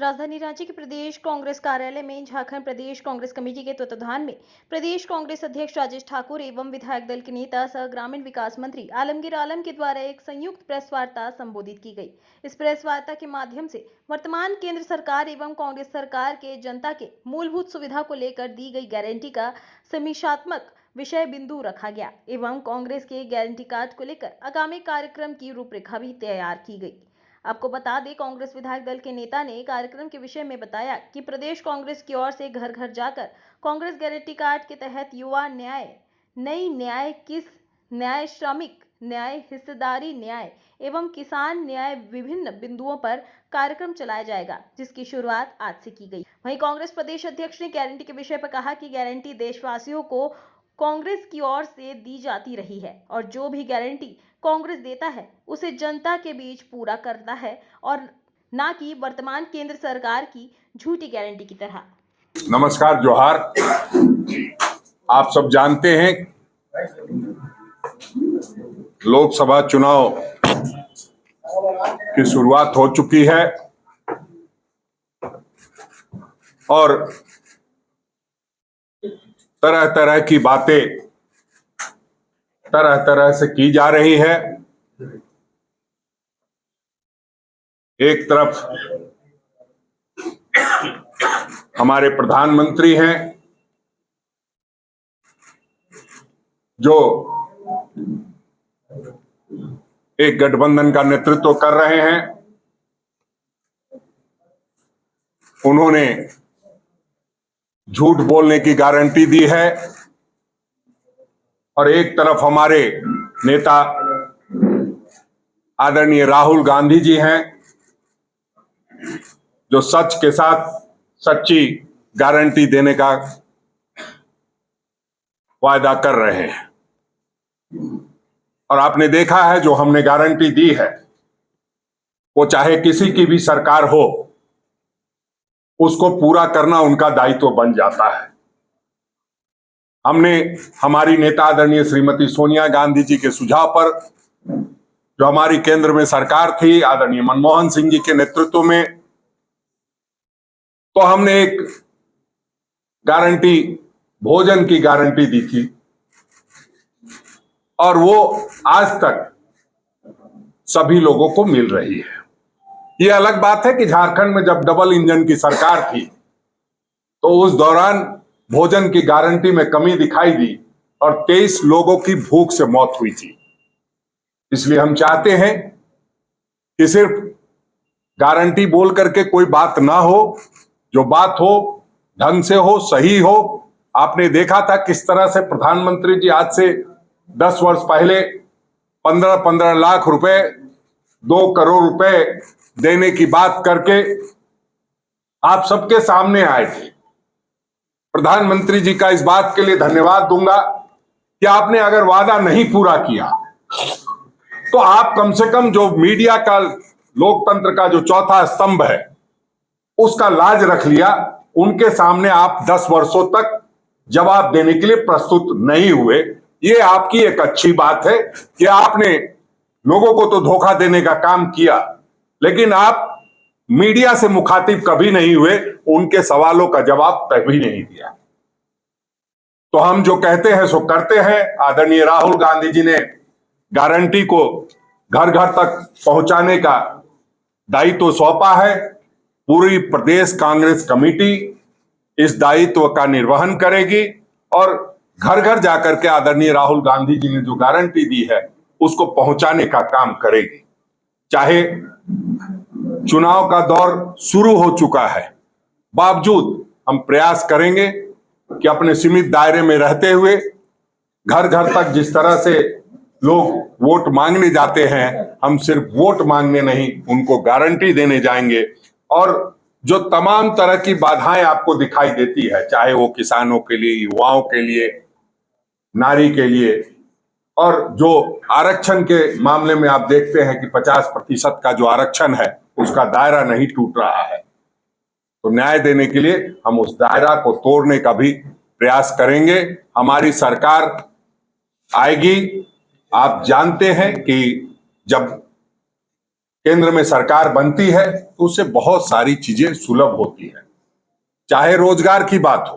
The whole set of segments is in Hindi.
राजधानी रांची के प्रदेश कांग्रेस कार्यालय में झारखंड प्रदेश कांग्रेस कमेटी के तत्वावधान में प्रदेश कांग्रेस अध्यक्ष राजेश ठाकुर एवं विधायक दल के नेता सह ग्रामीण विकास मंत्री आलमगीर आलम के द्वारा एक संयुक्त प्रेस वार्ता संबोधित की गई। इस प्रेस वार्ता के माध्यम से वर्तमान केंद्र सरकार एवं कांग्रेस सरकार के जनता के मूलभूत सुविधा को लेकर दी गई गारंटी का समीक्षात्मक विषय बिंदु रखा गया एवं कांग्रेस के गारंटी कार्ड को लेकर आगामी कार्यक्रम की रूपरेखा भी तैयार की गई। आपको बता दें, कांग्रेस विधायक दल के नेता ने कार्यक्रम के विषय में बताया कि प्रदेश कांग्रेस की ओर से घर घर जाकर कांग्रेस गारंटी कार्ड के तहत युवा न्याय, नई न्याय, किस न्याय, श्रमिक न्याय, हिस्सेदारी न्याय एवं किसान न्याय विभिन्न बिंदुओं पर कार्यक्रम चलाया जाएगा, जिसकी शुरुआत आज से की गई। वहीं कांग्रेस प्रदेश अध्यक्ष ने गारंटी के विषय पर कहा कि गारंटी देशवासियों को कांग्रेस की ओर से दी जाती रही है और जो भी गारंटी कांग्रेस देता है उसे जनता के बीच पूरा करता है और ना कि वर्तमान केंद्र सरकार की झूठी गारंटी की तरह। नमस्कार, जोहार। आप सब जानते हैं लोकसभा चुनाव की शुरुआत हो चुकी है और तरह तरह की बातें तरह तरह से की जा रही है। एक तरफ हमारे प्रधानमंत्री हैं जो एक गठबंधन का नेतृत्व कर रहे हैं। उन्होंने झूठ बोलने की गारंटी दी है और एक तरफ हमारे नेता आदरणीय राहुल गांधी जी हैं जो सच के साथ सच्ची गारंटी देने का वायदा कर रहे हैं। और आपने देखा है जो हमने गारंटी दी है वो चाहे किसी की भी सरकार हो उसको पूरा करना उनका दायित्व बन जाता है। हमने हमारी नेता आदरणीय श्रीमती सोनिया गांधी जी के सुझाव पर जो हमारी केंद्र में सरकार थी आदरणीय मनमोहन सिंह जी के नेतृत्व में, तो हमने एक गारंटी, भोजन की गारंटी दी थी और वो आज तक सभी लोगों को मिल रही है। ये अलग बात है कि झारखंड में जब डबल इंजन की सरकार थी तो उस दौरान भोजन की गारंटी में कमी दिखाई दी और 23 लोगों की भूख से मौत हुई थी। इसलिए हम चाहते हैं कि सिर्फ गारंटी बोल करके कोई बात ना हो, जो बात हो ढंग से हो, सही हो। आपने देखा था किस तरह से प्रधानमंत्री जी आज से 10 वर्ष पहले 15-15 लाख रुपए, 2 करोड़ रुपए देने की बात करके आप सबके सामने आए थे। प्रधानमंत्री जी का इस बात के लिए धन्यवाद दूंगा कि आपने अगर वादा नहीं पूरा किया तो आप कम से कम जो मीडिया का, लोकतंत्र का जो चौथा स्तंभ है उसका लाज रख लिया। उनके सामने आप 10 वर्षों तक जवाब देने के लिए प्रस्तुत नहीं हुए। ये आपकी एक अच्छी बात है कि आपने लोगों को तो धोखा देने का काम किया, लेकिन आप मीडिया से मुखातिब कभी नहीं हुए, उनके सवालों का जवाब कभी नहीं दिया। तो हम जो कहते हैं सो करते हैं। आदरणीय राहुल गांधी जी ने गारंटी को घर घर तक पहुंचाने का दायित्व सौंपा है। पूरी प्रदेश कांग्रेस कमेटी इस दायित्व का निर्वहन करेगी और घर घर जाकर के आदरणीय राहुल गांधी जी ने जो गारंटी दी है उसको पहुंचाने का काम करेगी। चाहे चुनाव का दौर शुरू हो चुका है, बावजूद हम प्रयास करेंगे कि अपने सीमित दायरे में रहते हुए घर घर तक जिस तरह से लोग वोट मांगने जाते हैं, हम सिर्फ वोट मांगने नहीं, उनको गारंटी देने जाएंगे। और जो तमाम तरह की बाधाएं आपको दिखाई देती है, चाहे वो किसानों के लिए, युवाओं के लिए, नारी के लिए, और जो आरक्षण के मामले में आप देखते हैं कि 50% का जो आरक्षण है उसका दायरा नहीं टूट रहा है, तो न्याय देने के लिए हम उस दायरा को तोड़ने का भी प्रयास करेंगे। हमारी सरकार आएगी। आप जानते हैं कि जब केंद्र में सरकार बनती है तो उससे बहुत सारी चीजें सुलभ होती है। चाहे रोजगार की बात हो,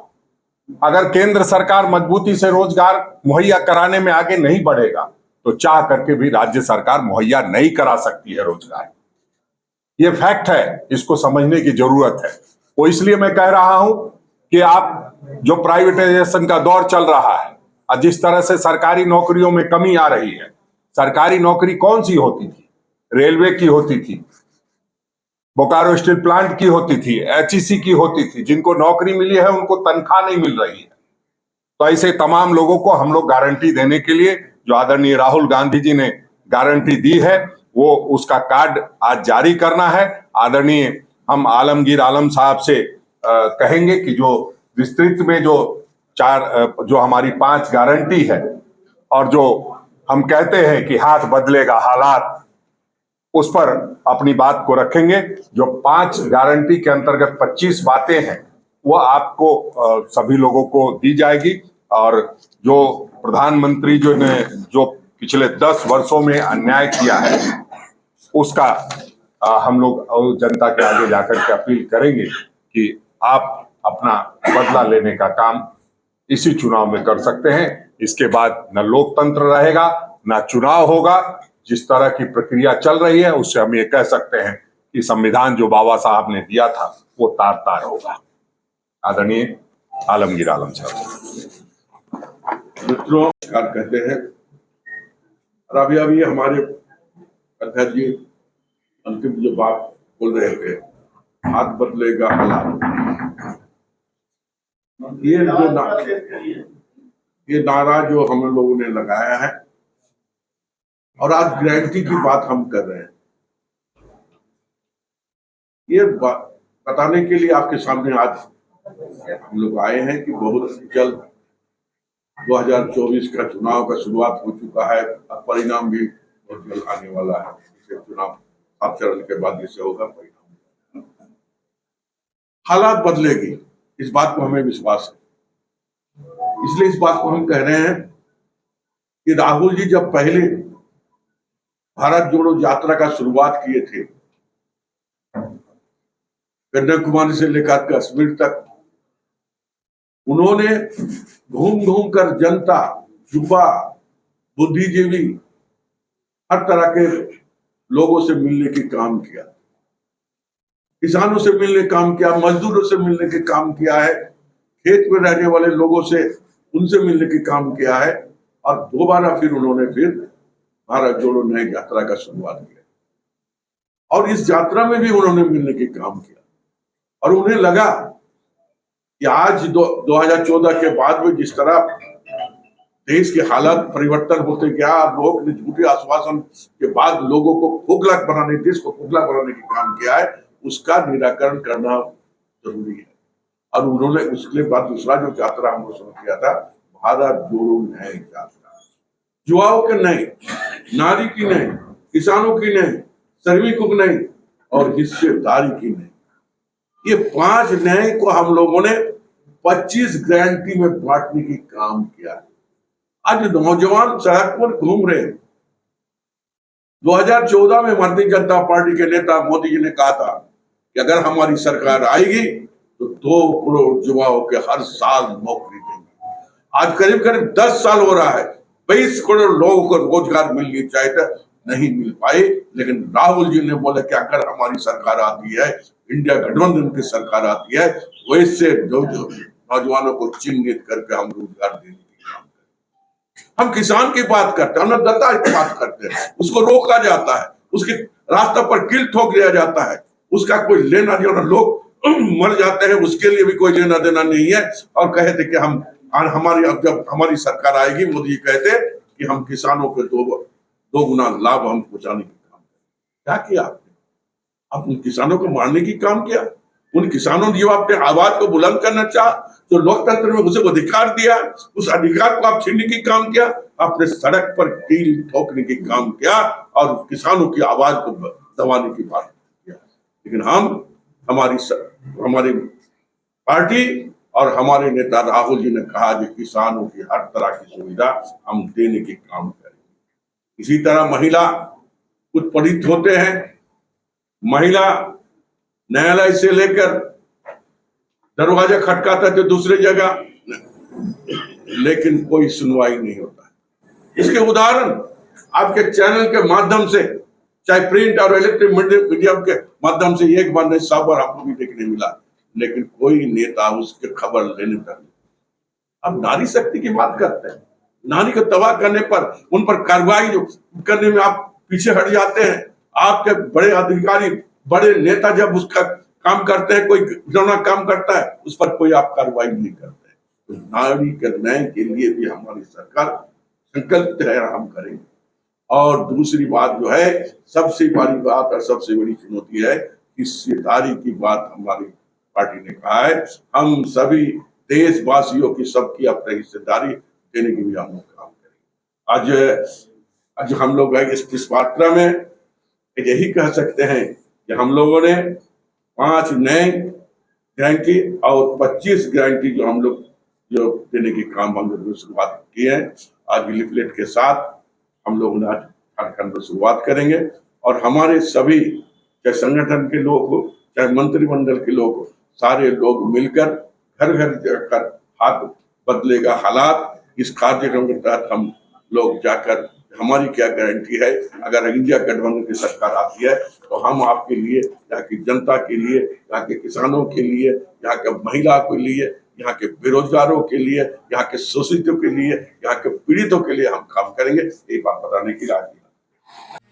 अगर केंद्र सरकार मजबूती से रोजगार मुहैया कराने में आगे नहीं बढ़ेगा तो चाह करके भी राज्य सरकार मुहैया नहीं करा सकती है रोजगार। ये फैक्ट है, इसको समझने की जरूरत है। वो इसलिए मैं कह रहा हूं कि आप जो प्राइवेटाइजेशन का दौर चल रहा है और जिस तरह से सरकारी नौकरियों में कमी आ रही है, सरकारी नौकरी कौन सी होती थी? रेलवे की होती थी, बोकारो स्टील प्लांट की होती थी, एचईसी की होती थी। जिनको नौकरी मिली है उनको तनख्वाह नहीं मिल रही है। तो ऐसे तमाम लोगों को हम लोग गारंटी देने के लिए, जो आदरणीय राहुल गांधी जी ने गारंटी दी है, वो उसका कार्ड आज जारी करना है। आदरणीय हम आलमगीर आलम साहब से कहेंगे कि जो विस्तृत में जो हमारी 5 गारंटी है और जो हम कहते हैं कि हाथ बदलेगा हालात, उस पर अपनी बात को रखेंगे। जो 5 गारंटी के अंतर्गत 25 बातें हैं वो आपको सभी लोगों को दी जाएगी। और जो प्रधानमंत्री जो ने जो पिछले 10 वर्षों में अन्याय किया है उसका हम लोग जनता के आगे जाकर के अपील करेंगे कि आप अपना बदला लेने का काम इसी चुनाव में कर सकते हैं। इसके बाद न लोकतंत्र रहेगा न चुनाव होगा। जिस तरह की प्रक्रिया चल रही है उससे हम ये कह सकते हैं कि संविधान जो बाबा साहब ने दिया था वो तार तार होगा। आदरणीय आलमगीर आलम साहब। मित्रों, कहते हैं और अभी हमारे अध्यक्ष जी अंतिम जो बात बोल रहे थे, हाथ बदलेगा हालात, ये नारा जो हम लोगों ने लगाया है और आज गारंटी की बात हम कर रहे हैं, ये बताने के लिए आपके सामने आज हम लोग आए हैं कि बहुत जल्द 2024 का चुनाव का शुरुआत हो चुका है। परिणाम भी बहुत जल्द आने वाला है। चुनाव 7 चरण के बाद जिससे होगा परिणाम, हालात बदलेगी, इस बात को हमें विश्वास है। इसलिए इस बात को हम कह रहे हैं कि राहुल जी जब पहले भारत जोड़ो यात्रा का शुरुआत किए थे, कन्याकुमारी से लेकर कश्मीर तक, उन्होंने घूम घूम कर जनता, युवा, बुद्धिजीवी, हर तरह के लोगों से मिलने के काम किया, किसानों से मिलने काम किया, मजदूरों से मिलने के काम किया है, खेत में रहने वाले लोगों से उनसे मिलने के काम किया है। और दोबारा फिर उन्होंने भारत जोड़ो नई यात्रा का शुरुआत किया और इस यात्रा में भी उन्होंने मिलने के काम किया। और उन्हें लगा कि आज 2014 के बाद में जिस तरह देश के हालात परिवर्तन होते गया, लोग ने झूठे आश्वासन के बाद लोगों को खोखला बनाने, देश को खोखला बनाने का काम किया है, उसका निराकरण करना जरूरी है। और उन्होंने उसके बाद दूसरा जो यात्रा हमने शुरू किया था, भारत जोड़ो नई यात्रा, युवाओं के नई, नारी की नई, किसानों की नई, श्रमिकों की नई और हिस्सेदारी की नई, ये 5 नए को हम लोगों ने 25 गारंटी में बांटने की काम किया है। आज नौजवान सड़क पर घूम रहे हैं। 2014 में भारतीय जनता पार्टी के नेता मोदी जी ने कहा था कि अगर हमारी सरकार आएगी तो 2 करोड़ युवाओं के हर साल नौकरी देंगे। आज करीब करीब 10 साल हो रहा है, 22 करोड़ लोगों को रोजगार मिलनी चाहिए था, नहीं मिल पाए। लेकिन राहुल जी ने बोला कि अगर हमारी सरकार आती है, इंडिया गठबंधन की सरकार आती है, वैसे नौजवानों को चिन्हित करके हम रोजगार देने की काम करें। हम किसान की बात करते हैं, हम अन्नदाता की बात करते हैं, उसको रोका जाता है, उसके रास्ते पर कील ठोक दिया जाता है, उसका कोई लेना देना, लोग मर जाते हैं, उसके लिए भी कोई लेना देना नहीं है। और कहते कि जब हमारी सरकार आएगी, मोदी जी कहते कि हम किसानों के 2 गुना लाभ हम पहुंचाने की काम करें। क्या किया आपने? उन किसानों को मारने की काम किया। उन किसानों ने जो अपने आवाज को बुलंद करना चाहा, जो लोकतंत्र में उसे अधिकार दिया, उस अधिकार को आप छीनने की काम किया। आपने सड़क पर कील ठोकने की काम किया और किसानों की आवाज को दबाने की बात किया। लेकिन हमारी पार्टी और हमारे नेता राहुल जी ने कहा कि किसानों की हर तरह की सुविधा हम देने की काम करेंगे। इसी तरह महिला उत्पीड़ित होते हैं, महिला न्यायालय से लेकर दरवाजा खटकाता तो दूसरे जगह, लेकिन कोई सुनवाई नहीं होता है। इसके उदाहरण आपके चैनल के माध्यम से, चाहे प्रिंट और इलेक्ट्रॉनिक मीडिया के माध्यम से एक बार नहीं 100 बार आपको भी देखने मिला, लेकिन कोई नेता उसके खबर लेने तक नहीं। अब नारी शक्ति की बात करते हैं, नारी को तबाह करने पर, उन पर कार्रवाई करने में आप पीछे हट जाते हैं। आपके बड़े अधिकारी, बड़े नेता जब उसका काम करते हैं, कोई घिनौना काम करता है, उस पर कोई आप कार्रवाई नहीं करते हैं। तो नारी के न्याय के लिए भी हमारी सरकार संकल्पित है, हम करेंगे। और दूसरी बात जो है, सबसे बड़ी बात और सबसे बड़ी चुनौती है, हिस्सेदारी की बात हमारी पार्टी ने कहा है। हम सभी देशवासियों की, सबकी अपनी हिस्सेदारी देने की भी हम लोग काम करेंगे। आज हम लोग इस यात्रा में यही कह सकते हैं कि हम लोगों ने 5 नए गारंटी और 25 गारंटी जो हम लोग जो देने के काम हम लोग शुरुआत की है। आज लिफलेट के साथ हम लोग ने झारखंड में शुरुआत करेंगे, और हमारे सभी, चाहे संगठन के लोग हो, चाहे मंत्रिमंडल के लोग हो, सारे लोग मिलकर घर घर जाकर हाथ बदलेगा हालात, इस कार्यक्रम के तहत हम लोग जाकर, हमारी क्या गारंटी है, अगर इंडिया गठबंधन की सरकार आती है तो हम आपके लिए, यहाँ की जनता के लिए, यहाँ के किसानों के लिए, यहाँ के महिला के लिए, यहाँ के बेरोजगारों के लिए, यहाँ के शोषितों के लिए, यहाँ के पीड़ितों के लिए हम काम करेंगे। ये बात बताने की राजी है।